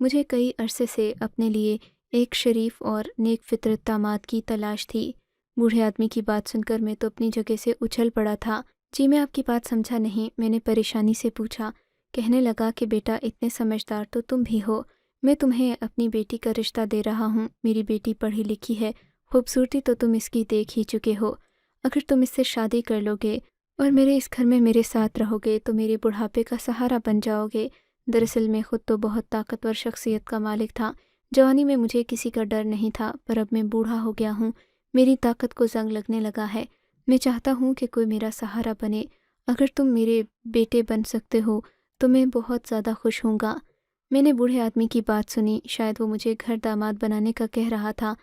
مجھے کئی عرصے سے اپنے لیے ایک شریف اور نیک فطرت داماد کی تلاش تھی۔ بوڑھے آدمی کی بات سن کر میں تو اپنی جگہ سے اچھل پڑا تھا۔ جی میں آپ کی بات سمجھا نہیں، میں نے پریشانی سے پوچھا۔ کہنے لگا کہ بیٹا اتنے سمجھدار تو تم بھی ہو، میں تمہیں اپنی بیٹی کا رشتہ دے رہا ہوں۔ میری بیٹی پڑھی لکھی ہے، خوبصورتی تو تم اس کی دیکھ ہی چکے ہو۔ اگر تم اس سے شادی کر لو گے اور میرے اس گھر میں میرے ساتھ رہو گے تو میرے بڑھاپے کا سہارا بن جاؤ گے۔ دراصل میں خود تو بہت طاقتور شخصیت کا مالک تھا، جوانی میں مجھے کسی کا ڈر نہیں تھا، پر اب میں بوڑھا ہو گیا ہوں، میری طاقت کو زنگ لگنے لگا ہے۔ میں چاہتا ہوں کہ کوئی میرا سہارا بنے۔ اگر تم میرے بیٹے بن سکتے ہو تو میں بہت زیادہ خوش ہوں گا۔ میں نے بوڑھے آدمی کی بات سنی، شاید وہ مجھے گھر داماد بنانے کا کہہ رہا تھا۔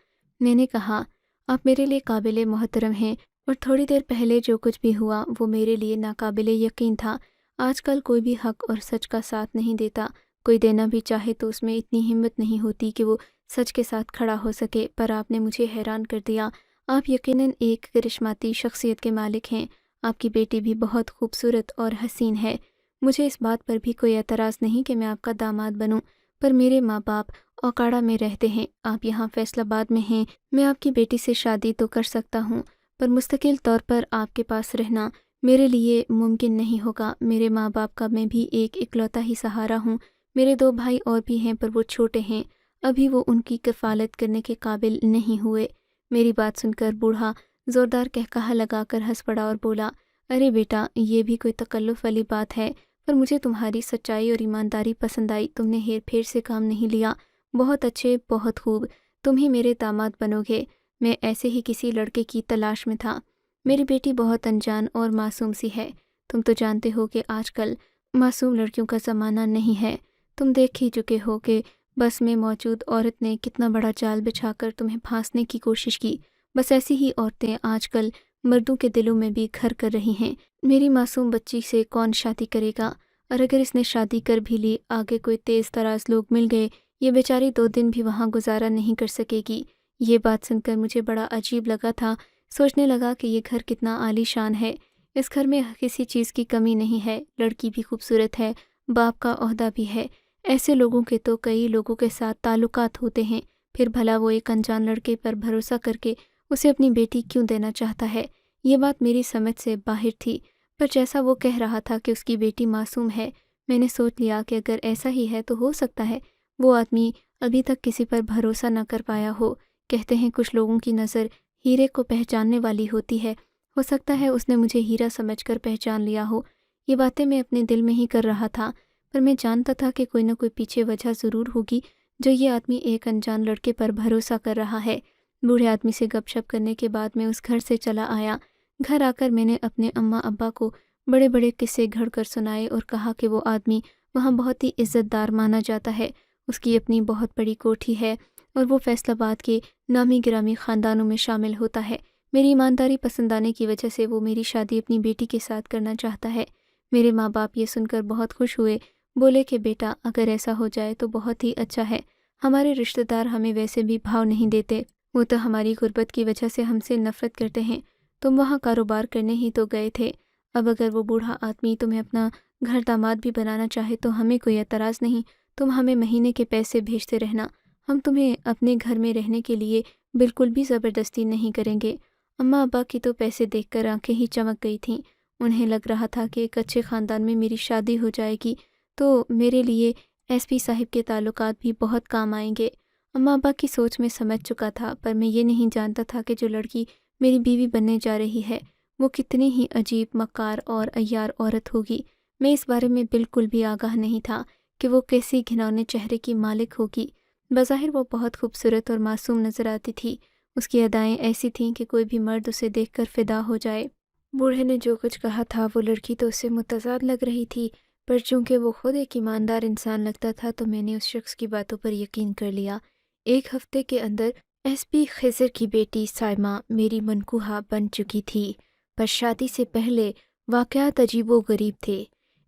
میں نے کہا، آپ میرے لیے قابل محترم ہیں، اور تھوڑی دیر پہلے جو کچھ بھی ہوا وہ میرے لیے ناقابل یقین تھا۔ آج کل کوئی بھی حق اور سچ کا ساتھ نہیں دیتا، کوئی دینا بھی چاہے تو اس میں اتنی ہمت نہیں ہوتی کہ وہ سچ کے ساتھ کھڑا ہو سکے، پر آپ نے مجھے حیران کر دیا۔ آپ یقیناً ایک کرشماتی شخصیت کے مالک ہیں، آپ کی بیٹی بھی بہت خوبصورت اور حسین ہے۔ مجھے اس بات پر بھی کوئی اعتراض نہیں کہ میں آپ کا داماد بنوں، پر میرے ماں باپ اوکاڑا میں رہتے ہیں، آپ یہاں فیصل آباد میں ہیں۔ میں آپ کی بیٹی سے شادی تو کر سکتا ہوں، پر مستقل طور پر آپ کے پاس رہنا میرے لیے ممکن نہیں ہوگا۔ میرے ماں باپ کا میں بھی ایک اکلوتا ہی سہارا ہوں۔ میرے 2 بھائی اور بھی ہیں، پر وہ چھوٹے ہیں، ابھی وہ ان کی کفالت کرنے کے قابل نہیں ہوئے۔ میری بات سن کر بوڑھا زوردار قہقہہ لگا کر ہنس پڑا اور بولا، ارے بیٹا، یہ بھی کوئی تکلف والی بات ہے، پر مجھے تمہاری سچائی اور ایمانداری پسند آئی۔ تم نے ہیر پھیر سے کام نہیں لیا، بہت اچھے، بہت خوب، تم ہی میرے داماد بنو گے۔ میں ایسے ہی کسی لڑکے کی تلاش میں تھا۔ میری بیٹی بہت انجان اور معصوم سی ہے، تم تو جانتے ہو کہ آج کل معصوم لڑکیوں کا زمانہ نہیں ہے۔ تم دیکھ ہی چکے ہو کہ بس میں موجود عورت نے کتنا بڑا جال بچھا کر تمہیں پھانسنے کی کوشش کی۔ بس ایسی ہی عورتیں آج کل مردوں کے دلوں میں بھی گھر کر رہی ہیں۔ میری معصوم بچی سے کون شادی کرے گا؟ اور اگر اس نے شادی کر بھی لی، آگے کوئی تیز تراز لوگ مل گئے، یہ بیچاری 2 دن بھی وہاں گزارا نہیں کر سکے گی۔ یہ بات سن کر مجھے بڑا عجیب لگا تھا، سوچنے لگا کہ یہ گھر کتنا عالی شان ہے، اس گھر میں کسی چیز کی کمی نہیں ہے، لڑکی بھی خوبصورت ہے، باپ کا عہدہ بھی ہے۔ ایسے لوگوں کے تو کئی لوگوں کے ساتھ تعلقات ہوتے ہیں، پھر بھلا وہ ایک انجان لڑکے پر بھروسہ کر کے اسے اپنی بیٹی کیوں دینا چاہتا ہے؟ یہ بات میری سمجھ سے باہر تھی، پر جیسا وہ کہہ رہا تھا کہ اس کی بیٹی معصوم ہے، میں نے سوچ لیا کہ اگر ایسا ہی ہے تو ہو سکتا ہے وہ آدمی ابھی تک کسی پر بھروسہ نہ کر پایا ہو۔ کہتے ہیں کچھ لوگوں کی نظر ہیرے کو پہچاننے والی ہوتی ہے، ہو سکتا ہے اس نے مجھے ہیرا سمجھ کر پہچان لیا ہو۔ یہ باتیں میں اپنے دل میں ہی کر رہا تھا، پر میں جانتا تھا کہ کوئی نہ کوئی پیچھے وجہ ضرور ہوگی جو یہ آدمی ایک انجان لڑکے پر بھروسہ کر رہا ہے۔ بوڑھے آدمی سے گپ شپ کرنے کے بعد میں اس گھر سے چلا آیا۔ گھر آ کر میں نے اپنے اماں ابا کو بڑے بڑے قصے گھڑ کر سنائے اور کہا کہ وہ آدمی وہاں بہت ہی عزت دار مانا جاتا ہے، اس کی اپنی بہت بڑی کوٹھی ہے اور وہ فیصل آباد کے نامی گرامی خاندانوں میں شامل ہوتا ہے۔ میری ایمانداری پسند آنے کی وجہ سے وہ میری شادی اپنی بیٹی کے ساتھ کرنا چاہتا ہے۔ میرے ماں باپ یہ سن کر بہت خوش ہوئے، بولے کہ بیٹا اگر ایسا ہو جائے تو بہت ہی اچھا ہے، ہمارے رشتہ دار ہمیں ویسے بھی بھاؤ نہیں دیتے، وہ تو ہماری غربت کی وجہ سے ہم سے نفرت کرتے ہیں، تم وہاں کاروبار کرنے ہی تو گئے تھے، اب اگر وہ بوڑھا آدمی تمہیں اپنا گھر داماد بھی بنانا چاہے تو ہمیں کوئی اعتراض نہیں، تم ہمیں مہینے کے پیسے بھیجتے رہنا، ہم تمہیں اپنے گھر میں رہنے کے لیے بالکل بھی زبردستی نہیں کریں گے۔ اماں ابا کی تو پیسے دیکھ کر آنکھیں ہی چمک گئی تھیں، انہیں لگ رہا تھا کہ ایک اچھے خاندان میں میری شادی ہو جائے گی تو میرے لیے ایس پی صاحب کے تعلقات بھی بہت کام آئیں گے۔ اماں ابا کی سوچ میں سمجھ چکا تھا، پر میں یہ نہیں جانتا تھا کہ جو لڑکی میری بیوی بننے جا رہی ہے وہ کتنی ہی عجیب، مکار اور عیار عورت ہوگی۔ میں اس بارے میں بالکل بھی آگاہ نہیں تھا کہ وہ کیسی گھنونے چہرے کی مالک ہوگی۔ بظاہر وہ بہت خوبصورت اور معصوم نظر آتی تھی، اس کی ادائیں ایسی تھیں کہ کوئی بھی مرد اسے دیکھ کر فدا ہو جائے۔ بوڑھے نے جو کچھ کہا تھا وہ لڑکی تو اس سے متضاد لگ رہی تھی، پر چونکہ وہ خود ایک ایماندار انسان لگتا تھا تو میں نے اس شخص کی باتوں پر یقین کر لیا۔ 1 ہفتے کے اندر ایس پی خضر کی بیٹی سائمہ میری منکوحہ بن چکی تھی، پر شادی سے پہلے واقعات عجیب و غریب تھے۔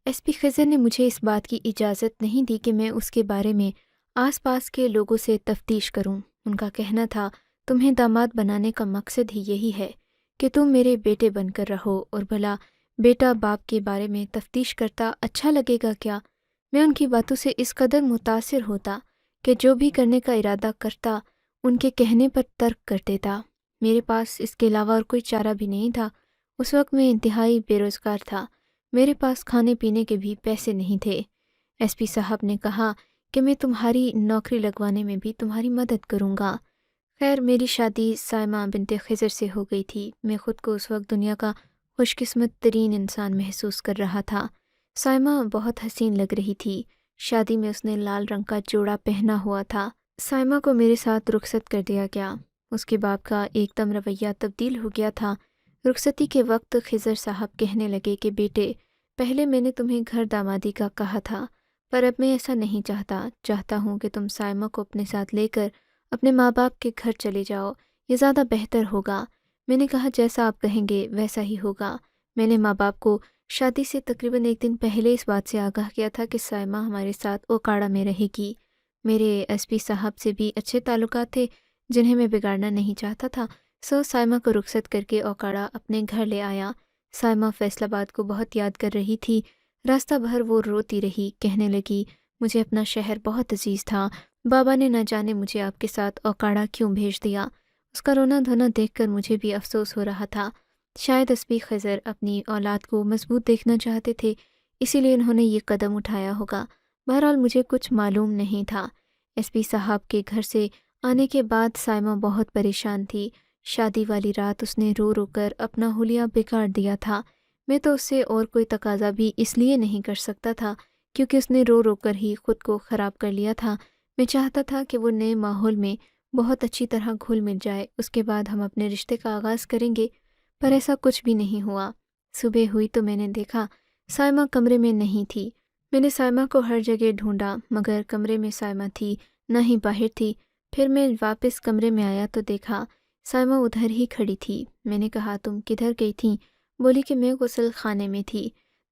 ایس پی خضر نے مجھے اس بات کی اجازت نہیں دی کہ میں اس کے بارے میں آس پاس کے لوگوں سے تفتیش کروں۔ ان کا کہنا تھا تمہیں داماد بنانے کا مقصد ہی یہی ہے کہ تم میرے بیٹے بن کر رہو، اور بھلا بیٹا باپ کے بارے میں تفتیش کرتا اچھا لگے گا کیا؟ میں ان کی باتوں سے اس قدر متاثر ہوتا کہ جو بھی کرنے کا ارادہ کرتا ان کے کہنے پر ترک کر دیتا۔ میرے پاس اس کے علاوہ اور کوئی چارہ بھی نہیں تھا۔ اس وقت میں انتہائی بے روزگار تھا، میرے پاس کھانے پینے کے بھی پیسے نہیں تھے۔ ایس پی صاحب نے کہا کہ میں تمہاری نوکری لگوانے میں بھی تمہاری مدد کروں گا۔ خیر، میری شادی سائمہ بنت خضر سے ہو گئی تھی۔ میں خود کو اس وقت دنیا کا خوش قسمت ترین انسان محسوس کر رہا تھا۔ سائمہ بہت حسین لگ رہی تھی۔ شادی میں اس نے لال رنگ کا جوڑا پہنا ہوا تھا۔ سائمہ کو میرے ساتھ رخصت کر دیا گیا۔ اس کے باپ کا ایک دم رویہ تبدیل ہو گیا تھا۔ رخصتی کے وقت خضر صاحب کہنے لگے کہ بیٹے، پہلے میں نے تمہیں گھر دامادی کا کہا تھا، پر اب میں ایسا نہیں چاہتا ہوں کہ تم سائمہ کو اپنے ساتھ لے کر اپنے ماں باپ کے گھر چلے جاؤ، یہ زیادہ بہتر ہوگا۔ میں نے کہا جیسا آپ کہیں گے ویسا ہی ہوگا۔ میں نے ماں باپ کو شادی سے تقریباً ایک دن پہلے اس بات سے آگاہ کیا تھا کہ سائمہ ہمارے ساتھ اوکاڑا میں رہے گی۔ میرے ایس پی صاحب سے بھی اچھے تعلقات تھے جنہیں میں بگاڑنا نہیں چاہتا تھا، سو سائمہ کو رخصت کر کے اوکاڑا اپنے گھر لے آیا۔ سائمہ فیصل آباد کو بہت یاد کر رہی تھی۔ راستہ بھر وہ روتی رہی، کہنے لگی مجھے اپنا شہر بہت عزیز تھا، بابا نے نہ جانے مجھے آپ کے ساتھ اوکاڑا کیوں بھیج دیا۔ اس کا رونا دھونا دیکھ کر مجھے بھی افسوس ہو رہا تھا۔ شاید ایس پی خضر اپنی اولاد کو مضبوط دیکھنا چاہتے تھے، اسی لیے انہوں نے یہ قدم اٹھایا ہوگا۔ بہرحال مجھے کچھ معلوم نہیں تھا۔ ایس پی صاحب کے گھر سے آنے کے بعد سائمہ بہت پریشان تھی۔ شادی والی رات اس نے رو رو کر اپنا حلیہ بگاڑ دیا تھا۔ میں تو اس سے اور کوئی تقاضا بھی اس لیے نہیں کر سکتا تھا کیونکہ اس نے رو رو کر ہی خود کو خراب کر لیا تھا۔ میں چاہتا تھا کہ وہ نئے ماحول میں بہت اچھی طرح گھل مل جائے، اس کے بعد ہم اپنے رشتے کا آغاز کریں گے، پر ایسا کچھ بھی نہیں ہوا۔ صبح ہوئی تو میں نے دیکھا سائمہ کمرے میں نہیں تھی۔ میں نے سائمہ کو ہر جگہ ڈھونڈا مگر کمرے میں سائمہ تھی نہ ہی باہر تھی۔ پھر میں واپس کمرے میں آیا تو دیکھا سائمہ ادھر ہی کھڑی تھی۔ میں نے کہا تم کدھر گئی تھیں؟ بولی کہ میں غسل خانے میں تھی۔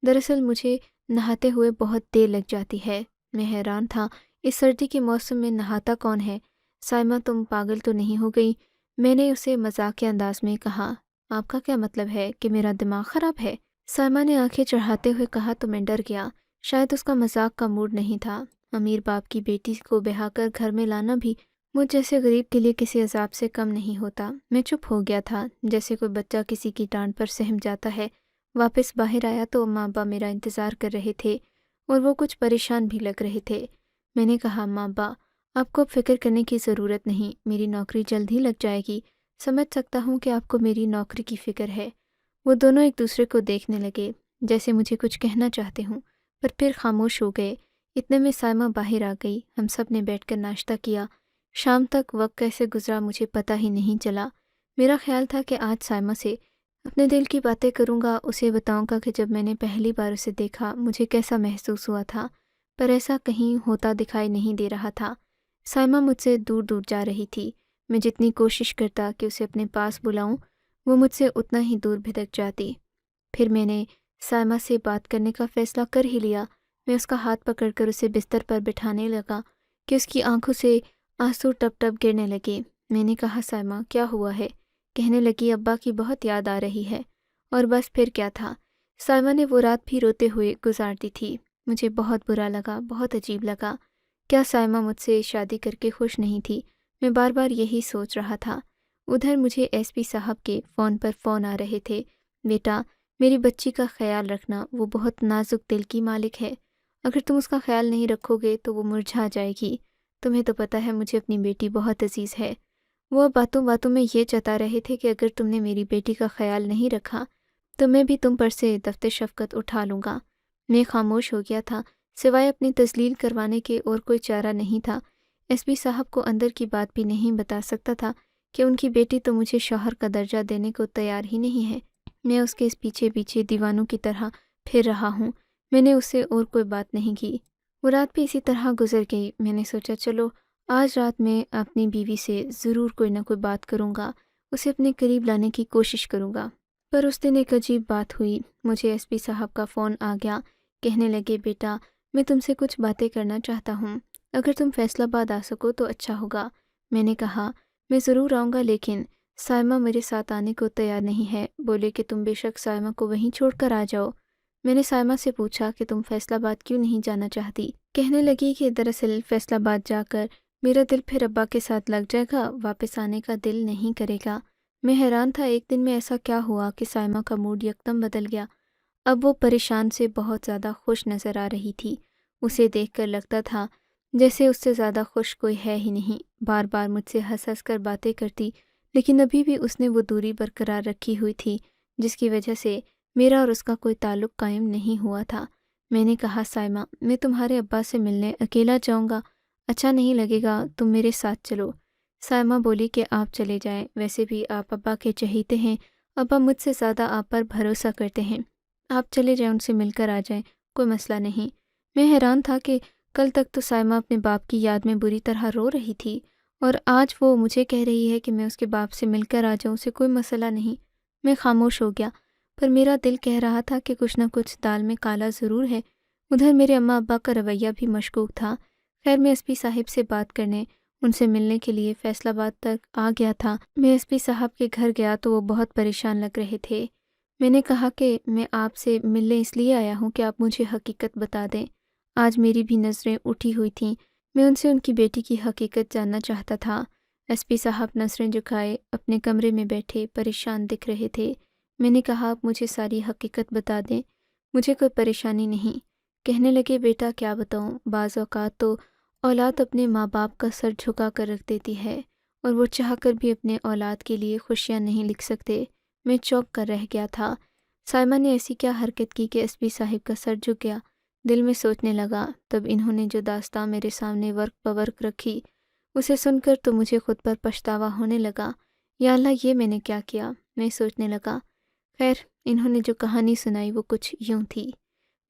دراصل مجھے نہاتے ہوئے بہت دیر لگ جاتی ہے۔ میں حیران تھا، اس سردی کے موسم میں نہاتا کون ہے؟ سائمہ تم پاگل تو نہیں ہو گئی؟ میں نے اسے مذاق کے انداز میں کہا۔ آپ کا کیا مطلب ہے کہ میرا دماغ خراب ہے؟ سائمہ نے آنکھیں چڑھاتے ہوئے کہا تو میں ڈر گیا۔ شاید اس کا مذاق کا موڈ نہیں تھا۔ امیر باپ کی بیٹی کو بہا کر گھر میں لانا بھی مجھ جیسے غریب کے لیے کسی عذاب سے کم نہیں ہوتا۔ میں چپ ہو گیا تھا، جیسے کوئی بچہ کسی کی ڈانٹ پر سہم جاتا ہے۔ واپس باہر آیا تو ماں باپ میرا انتظار کر رہے تھے اور وہ کچھ پریشان بھی لگ رہے تھے۔ میں نے کہا ماں باپ، آپ کو اب فکر کرنے کی ضرورت نہیں، میری نوکری جلد ہی لگ جائے گی۔ سمجھ سکتا ہوں کہ آپ کو میری نوکری کی فکر ہے۔ وہ دونوں ایک دوسرے کو دیکھنے لگے جیسے مجھے کچھ کہنا چاہتے ہوں، پر پھر خاموش ہو گئے۔ اتنے میں سائمہ باہر آ گئی۔ ہم سب نے بیٹھ کر ناشتہ کیا۔ شام تک وقت کیسے گزرا مجھے پتہ ہی نہیں چلا۔ میرا خیال تھا کہ آج سائمہ سے اپنے دل کی باتیں کروں گا، اسے بتاؤں گا کہ جب میں نے پہلی بار اسے دیکھا مجھے کیسا محسوس ہوا تھا، پر ایسا کہیں ہوتا دکھائی نہیں دے رہا تھا۔ سائمہ مجھ سے دور دور جا رہی تھی۔ میں جتنی کوشش کرتا کہ اسے اپنے پاس بلاؤں، وہ مجھ سے اتنا ہی دور بھٹک جاتی۔ پھر میں نے سائمہ سے بات کرنے کا فیصلہ کر ہی لیا۔ میں اس کا ہاتھ پکڑ کر اسے بستر پر بٹھانے لگا کہ اس کی آنکھوں سے آنسو ٹپ ٹپ گرنے لگے۔ میں نے کہا سائمہ کیا ہوا ہے؟ کہنے لگی ابا کی بہت یاد آ رہی ہے۔ اور بس پھر کیا تھا، سائمہ نے وہ رات بھی روتے ہوئے گزار دی تھی۔ مجھے بہت برا لگا، بہت عجیب لگا۔ کیا سائمہ مجھ سے شادی کر کے خوش نہیں تھی؟ میں بار بار یہی سوچ رہا تھا۔ ادھر مجھے ایس پی صاحب کے فون پر فون آ رہے تھے۔ بیٹا، میری بچی کا خیال رکھنا، وہ بہت نازک دل کی مالک ہے، اگر تم اس کا خیال نہیں رکھو گے تو وہ مرجھا جائے گی۔ تمہیں تو پتہ ہے مجھے اپنی بیٹی بہت عزیز ہے۔ وہ باتوں باتوں میں یہ جتا رہے تھے کہ اگر تم نے میری بیٹی کا خیال نہیں رکھا تو میں بھی تم پر سے دفتے شفقت اٹھا لوں گا۔ میں خاموش ہو گیا تھا، سوائے اپنی تذلیل کروانے کے اور کوئی چارہ نہیں تھا۔ ایس پی صاحب کو اندر کی بات بھی نہیں بتا سکتا تھا کہ ان کی بیٹی تو مجھے شوہر کا درجہ دینے کو تیار ہی نہیں ہے۔ میں اس کے پیچھے پیچھے دیوانوں کی طرح پھر رہا ہوں۔ میں نے اس سے اور کوئی بات نہیں کی۔ وہ رات بھی اسی طرح گزر گئی۔ میں نے سوچا چلو آج رات میں اپنی بیوی سے ضرور کوئی نہ کوئی بات کروں گا، اسے اپنے قریب لانے کی کوشش کروں گا۔ پر اس دن ایک عجیب بات ہوئی۔ مجھے ایس پی صاحب کا فون آ گیا۔ کہنے لگے بیٹا، میں تم سے کچھ باتیں کرنا چاہتا ہوں، اگر تم فیصل آباد آ سکو تو اچھا ہوگا۔ میں نے کہا میں ضرور آؤں گا، لیکن سائمہ میرے ساتھ آنے کو تیار نہیں ہے۔ بولے کہ تم بے شک سائمہ کو وہیں چھوڑ کر آ جاؤ۔ میں نے سائمہ سے پوچھا کہ تم فیصل آباد کیوں نہیں جانا چاہتی؟ کہنے لگی کہ دراصل فیصل آباد جا کر میرا دل پھر ابا کے ساتھ لگ جائے گا، واپس آنے کا دل نہیں کرے گا۔ میں حیران تھا ایک دن میں ایسا کیا ہوا کہ سائمہ کا موڈ یکدم بدل گیا۔ اب وہ پریشان سے بہت زیادہ خوش نظر آ رہی تھی۔ اسے دیکھ کر لگتا تھا جیسے اس سے زیادہ خوش کوئی ہے ہی نہیں۔ بار بار مجھ سے ہنس ہنس کر باتیں کرتی، لیکن ابھی بھی اس نے وہ دوری برقرار رکھی ہوئی تھی جس کی وجہ سے میرا اور اس کا کوئی تعلق قائم نہیں ہوا تھا۔ میں نے کہا، سائمہ، میں تمہارے ابا سے ملنے اکیلا جاؤں گا، اچھا نہیں لگے گا، تم میرے ساتھ چلو۔ سائمہ بولی کہ آپ چلے جائیں، ویسے بھی آپ ابا کے چہیتے ہیں، ابا مجھ سے زیادہ آپ پر بھروسہ کرتے ہیں، آپ چلے جائیں، ان سے مل کر آ جائیں، کوئی مسئلہ نہیں۔ میں حیران تھا کہ کل تک تو سائمہ اپنے باپ کی یاد میں بری طرح رو رہی تھی، اور آج وہ مجھے کہہ رہی ہے کہ میں اس کے باپ سے مل کر آ جاؤں، اسے کوئی مسئلہ نہیں۔ میں خاموش ہو گیا، پر میرا دل کہہ رہا تھا کہ کچھ نہ کچھ دال میں کالا ضرور ہے۔ ادھر میرے اماں ابا کا رویہ بھی مشکوک تھا۔ خیر، میں ایس پی صاحب سے بات کرنے، ان سے ملنے کے لیے فیصل آباد تک آ گیا تھا۔ میں ایس پی صاحب کے گھر گیا تو وہ بہت پریشان لگ رہے تھے۔ میں نے کہا کہ میں آپ سے ملنے اس لیے آیا ہوں کہ آپ مجھے حقیقت بتا دیں۔ آج میری بھی نظریں اٹھی ہوئی تھیں، میں ان سے ان کی بیٹی کی حقیقت جاننا چاہتا تھا۔ ایس پی صاحب نظریں جھکائے اپنے کمرے میں بیٹھے پریشان دکھ رہے تھے۔ میں نے کہا، آپ مجھے ساری حقیقت بتا دیں، مجھے کوئی پریشانی نہیں۔ کہنے لگے، بیٹا کیا بتاؤں، بعض اوقات تو اولاد اپنے ماں باپ کا سر جھکا کر رکھ دیتی ہے، اور وہ چاہ کر بھی اپنے اولاد کے لیے خوشیاں نہیں لکھ سکتے۔ میں چونک کر رہ گیا تھا۔ سائمہ نے ایسی کیا حرکت کی کہ ایس پی صاحب کا سر جھک گیا؟ دل میں سوچنے لگا، تب انہوں نے جو داستان میرے سامنے ورق بورق رکھی، اسے سن کر تو مجھے خود پر پچھتاوا ہونے لگا۔ یا اللہ، یہ میں نے کیا کیا؟ میں سوچنے لگا۔ خیر، انہوں نے جو کہانی سنائی وہ کچھ یوں تھی۔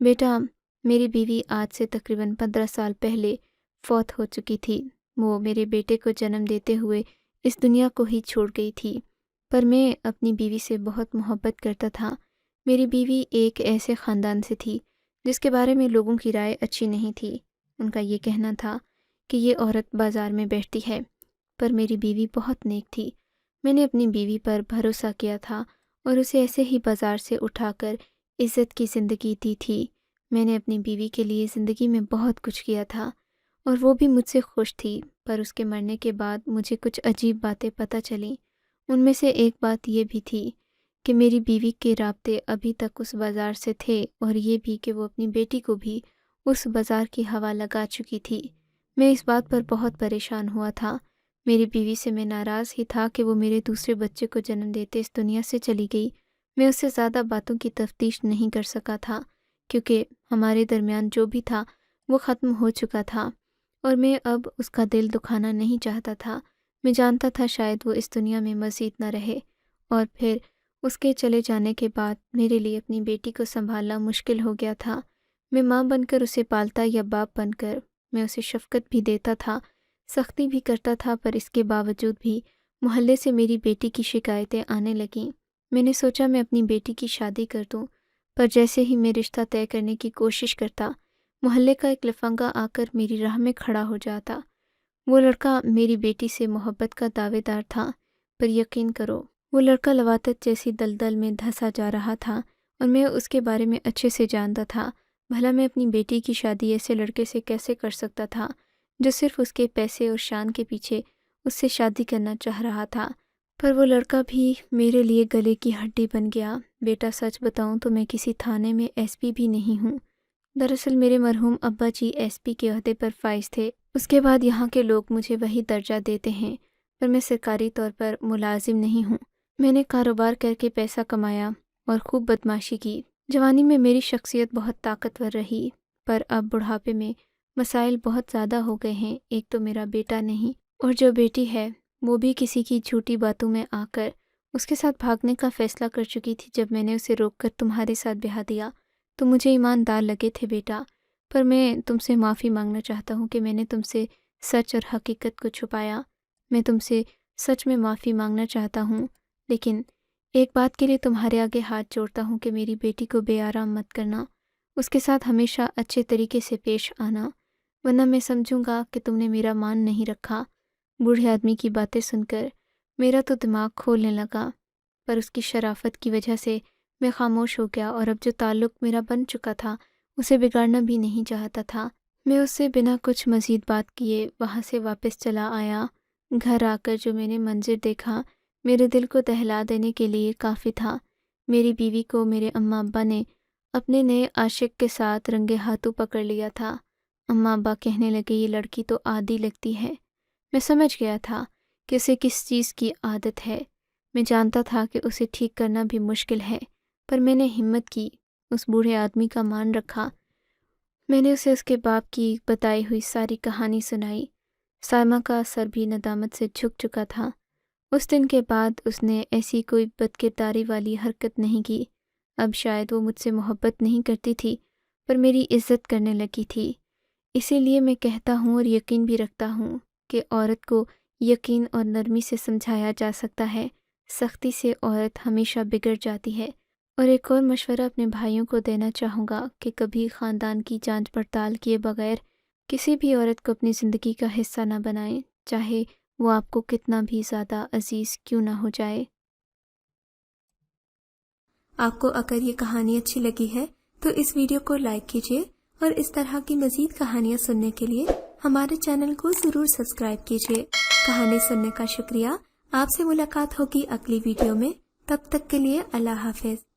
بیٹا، میری بیوی آج سے تقریباً 15 سال پہلے فوت ہو چکی تھی۔ وہ میرے بیٹے کو جنم دیتے ہوئے اس دنیا کو ہی چھوڑ گئی تھی، پر میں اپنی بیوی سے بہت محبت کرتا تھا۔ میری بیوی ایک ایسے خاندان سے تھی جس کے بارے میں لوگوں کی رائے اچھی نہیں تھی۔ ان کا یہ کہنا تھا کہ یہ عورت بازار میں بیٹھتی ہے، پر میری بیوی بہت نیک تھی۔ میں نے اپنی بیوی پر بھروسہ کیا تھا اور اسے ایسے ہی بازار سے اٹھا کر عزت کی زندگی دی تھی۔ میں نے اپنی بیوی کے لیے زندگی میں بہت کچھ کیا تھا، اور وہ بھی مجھ سے خوش تھی، پر اس کے مرنے کے بعد مجھے کچھ عجیب باتیں پتہ چلیں۔ ان میں سے ایک بات یہ بھی تھی کہ میری بیوی کے رابطے ابھی تک اس بازار سے تھے، اور یہ بھی کہ وہ اپنی بیٹی کو بھی اس بازار کی ہوا لگا چکی تھی۔ میں اس بات پر بہت پریشان ہوا تھا۔ میری بیوی سے میں ناراض ہی تھا کہ وہ میرے دوسرے بچے کو جنم دیتے اس دنیا سے چلی گئی۔ میں اس سے زیادہ باتوں کی تفتیش نہیں کر سکا تھا، کیونکہ ہمارے درمیان جو بھی تھا وہ ختم ہو چکا تھا، اور میں اب اس کا دل دکھانا نہیں چاہتا تھا۔ میں جانتا تھا شاید وہ اس دنیا میں مزید نہ رہے، اور پھر اس کے چلے جانے کے بعد میرے لیے اپنی بیٹی کو سنبھالنا مشکل ہو گیا تھا۔ میں ماں بن کر اسے پالتا یا باپ بن کر، میں اسے شفقت بھی دیتا تھا، سختی بھی کرتا تھا، پر اس کے باوجود بھی محلے سے میری بیٹی کی شکایتیں آنے لگیں۔ میں نے سوچا میں اپنی بیٹی کی شادی کر دوں، پر جیسے ہی میں رشتہ طے کرنے کی کوشش کرتا، محلے کا ایک لفنگا آ کر میری راہ میں کھڑا ہو جاتا۔ وہ لڑکا میری بیٹی سے محبت کا دعوے دار تھا، پر یقین کرو وہ لڑکا لواطت جیسی دلدل میں دھنسا جا رہا تھا، اور میں اس کے بارے میں اچھے سے جانتا تھا۔ بھلا میں اپنی بیٹی کی شادی ایسے لڑکے سے کیسے کر سکتا تھا جو صرف اس کے پیسے اور شان کے پیچھے اس سے شادی کرنا چاہ رہا تھا؟ پر وہ لڑکا بھی میرے لیے گلے کی ہڈی بن گیا۔ بیٹا، سچ بتاؤں تو میں کسی تھانے میں ایس پی بھی نہیں ہوں۔ دراصل میرے مرحوم ابا جی ایس پی کے عہدے پر فائز تھے، اس کے بعد یہاں کے لوگ مجھے وہی درجہ دیتے ہیں، پر میں سرکاری طور پر ملازم نہیں ہوں۔ میں نے کاروبار کر کے پیسہ کمایا اور خوب بدمعاشی کی۔ جوانی میں میری شخصیت بہت طاقتور رہی، پر اب بڑھاپے میں مسائل بہت زیادہ ہو گئے ہیں۔ ایک تو میرا بیٹا نہیں، اور جو بیٹی ہے وہ بھی کسی کی جھوٹی باتوں میں آ کر اس کے ساتھ بھاگنے کا فیصلہ کر چکی تھی۔ جب میں نے اسے روک کر تمہارے ساتھ بیاہ دیا تو مجھے ایماندار لگے تھے بیٹا، پر میں تم سے معافی مانگنا چاہتا ہوں کہ میں نے تم سے سچ اور حقیقت کو چھپایا۔ میں تم سے سچ میں معافی مانگنا چاہتا ہوں، لیکن ایک بات کے لیے تمہارے آگے ہاتھ جوڑتا ہوں کہ میری بیٹی کو بے آرام مت کرنا، اس کے ساتھ ہمیشہ اچھے طریقے سے پیش آنا، ورنہ میں سمجھوں گا کہ تم نے میرا مان نہیں رکھا۔ بوڑھے آدمی کی باتیں سن کر میرا تو دماغ کھولنے لگا، پر اس کی شرافت کی وجہ سے میں خاموش ہو گیا، اور اب جو تعلق میرا بن چکا تھا اسے بگاڑنا بھی نہیں چاہتا تھا۔ میں اس سے بنا کچھ مزید بات کیے وہاں سے واپس چلا آیا۔ گھر آ کر جو میں نے منظر دیکھا میرے دل کو دہلا دینے کے لیے کافی تھا۔ میری بیوی کو میرے اماں ابا نے اپنے نئے عاشق کے ساتھ رنگے ہاتھوں پکڑ لیا تھا۔ اماں ابا کہنے لگے یہ لڑکی تو عادی لگتی ہے۔ میں سمجھ گیا تھا کہ اسے کس چیز کی عادت ہے۔ میں جانتا تھا کہ اسے ٹھیک کرنا بھی مشکل ہے، پر میں نے ہمت کی، اس بوڑھے آدمی کا مان رکھا۔ میں نے اسے اس کے باپ کی بتائی ہوئی ساری کہانی سنائی۔ سائمہ کا سر بھی ندامت سے جھک چکا تھا۔ اس دن کے بعد اس نے ایسی کوئی بد کرداری والی حرکت نہیں کی۔ اب شاید وہ مجھ سے محبت نہیں کرتی تھی، پر میری عزت کرنے لگی تھی۔ اسی لیے میں کہتا ہوں اور یقین بھی رکھتا ہوں کہ عورت کو یقین اور نرمی سے سمجھایا جا سکتا ہے، سختی سے عورت ہمیشہ بگڑ جاتی ہے۔ اور ایک اور مشورہ اپنے بھائیوں کو دینا چاہوں گا کہ کبھی خاندان کی جانچ پڑتال کیے بغیر کسی بھی عورت کو اپنی زندگی کا حصہ نہ بنائیں، چاہے وہ آپ کو کتنا بھی زیادہ عزیز کیوں نہ ہو جائے۔ آپ کو اگر یہ کہانی اچھی لگی ہے تو اس ویڈیو کو لائک کیجیے اور اس طرح کی مزید کہانیاں سننے کے لیے ہمارے چینل کو ضرور سبسکرائب کیجیے۔ کہانی سننے کا شکریہ۔ آپ سے ملاقات ہوگی اگلی ویڈیو میں، تب تک کے لیے اللہ حافظ۔